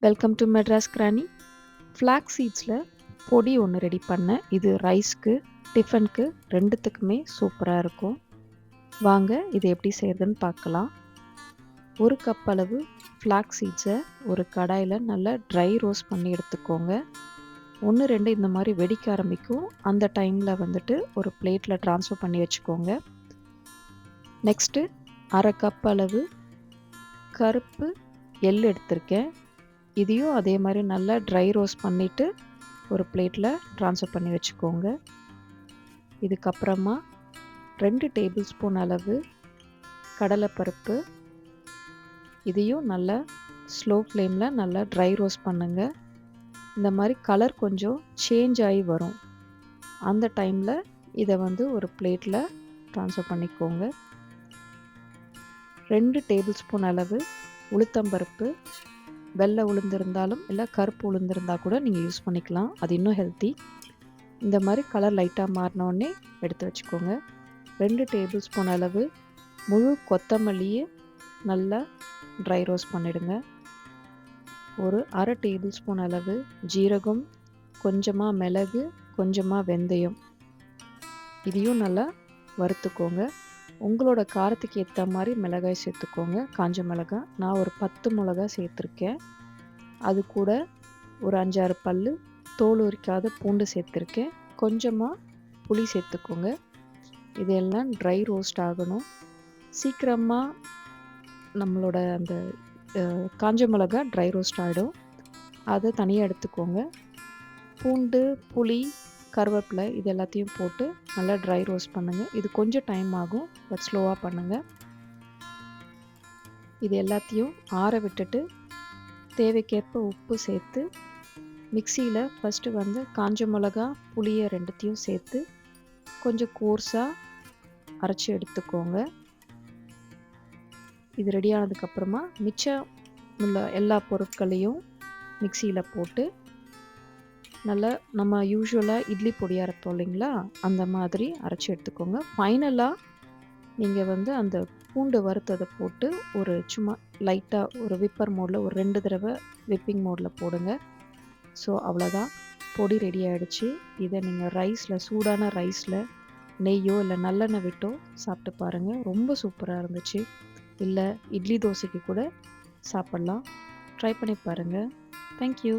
Welcome to Madras granny. Flax சீட்ஸில் பொடி ஒன்று ரெடி பண்ணேன். இது ரைஸ்க்கு, டிஃபனுக்கு ரெண்டுத்துக்குமே சூப்பராக இருக்கும். வாங்க இது எப்படி செய்கிறதுன்னு பார்க்கலாம். 1 கப் அளவு ஃப்ளாக்ஸ் சீட்ஸை ஒரு கடாயில் நல்லா ட்ரை ரோஸ்ட் பண்ணி எடுத்துக்கோங்க. 1-2 இந்த மாதிரி வெடிக்க ஆரம்பிக்கும். அந்த டைமில் வந்துட்டு ஒரு பிளேட்டில் ட்ரான்ஸ்ஃபர் பண்ணி வச்சுக்கோங்க. நெக்ஸ்ட்டு 1/2 கப் அளவு கருப்பு எள் எடுத்திருக்கேன். இதையும் அதே மாதிரி நல்லா ட்ரை ரோஸ்ட் பண்ணிவிட்டு ஒரு பிளேட்டில் ட்ரான்ஸ்ஃபர் பண்ணி வச்சுக்கோங்க. இதுக்கப்புறமா 2 டேபிள் ஸ்பூன் அளவு கடலைப்பருப்பு, இதையும் நல்லா ஸ்லோ ஃப்ளேமில் நல்லா ட்ரை ரோஸ்ட் பண்ணுங்கள். இந்த மாதிரி கலர் கொஞ்சம் சேஞ்ச் ஆகி வரும். அந்த டைமில் இதை ஒரு பிளேட்டில் ட்ரான்ஸ்ஃபர் பண்ணிக்கோங்க. 2 டேபிள் ஸ்பூன் அளவு உளுத்தம்பருப்பு, வெள்ளை உளுந்து இருந்தாலும் இல்லை கருப்பு உளுந்து இருந்தால் கூட நீங்கள் யூஸ் பண்ணிக்கலாம். அது இன்னும் ஹெல்த்தி. இந்த மாதிரி கலர் லைட்டாக மாறினோடனே எடுத்து வச்சுக்கோங்க. 2 டேபிள் ஸ்பூன் அளவு முழு கொத்தமல்லியை நல்லா ட்ரை ரோஸ்ட் பண்ணிவிடுங்க. ஒரு 1/2 டேபிள் ஸ்பூன் அளவு ஜீரகம், கொஞ்சமாக மிளகு, கொஞ்சமாக வெந்தயம், இதையும் நல்லா வறுத்துக்கோங்க. உங்களோட காரத்துக்கு ஏற்ற மாதிரி மிளகாய் சேர்த்துக்கோங்க. காஞ்ச மிளகாய் நான் ஒரு 10 மிளகாய் சேர்த்துருக்கேன். அது கூட ஒரு 5-6 பல் தோல் உரிக்காத பூண்டு சேர்த்துருக்கேன். கொஞ்சமாக புளி சேர்த்துக்கோங்க. இதெல்லாம் ட்ரை ரோஸ்ட் ஆகணும். சீக்கிரமாக நம்மளோட அந்த காஞ்ச மிளகாய் ட்ரை ரோஸ்ட் ஆகிடும். அதை தனியாக எடுத்துக்கோங்க. பூண்டு, புளி, கருவேப்பிலை இது எல்லாத்தையும் போட்டு நல்லா ட்ரை ரோஸ்ட் பண்ணுங்கள். இது கொஞ்சம் டைம் ஆகும், பட் ஸ்லோவாக பண்ணுங்கள். இது எல்லாத்தையும் ஆற விட்டுட்டு தேவைக்கேற்ப உப்பு சேர்த்து மிக்சியில் ஃபஸ்ட்டு காஞ்ச மிளகா, புளியை ரெண்டுத்தையும் சேர்த்து கொஞ்சம் கோர்ஸாக அரைச்சி எடுத்துக்கோங்க. இது ரெடி ஆனதுக்கப்புறமா மிச்சம் உள்ள எல்லா பொருட்களையும் மிக்சியில் போட்டு நல்லா நம்ம யூஸ்வலாக இட்லி பொடி அரைப்போம் இல்லைங்களா, அந்த மாதிரி அரைச்சி எடுத்துக்கோங்க. ஃபைனலாக நீங்கள் அந்த பூண்டு வறுத்ததை போட்டு ஒரு சும்மா லைட்டாக ஒரு விப்பர் மோடில் ஒரு 2 தடவை விப்பிங் மோடில் போடுங்க. ஸோ அவ்வளோதான், பொடி ரெடி ஆகிடுச்சு. இதை நீங்கள் ரைஸில், சூடான ரைஸில் நெய்யோ இல்லை நல்லெண்ணெய் விட்டோ சாப்பிட்டு பாருங்கள். ரொம்ப சூப்பராக இருந்துச்சு. இல்லை இட்லி தோசைக்கு கூட சாப்பிட்லாம். ட்ரை பண்ணி பாருங்கள். தேங்க்யூ.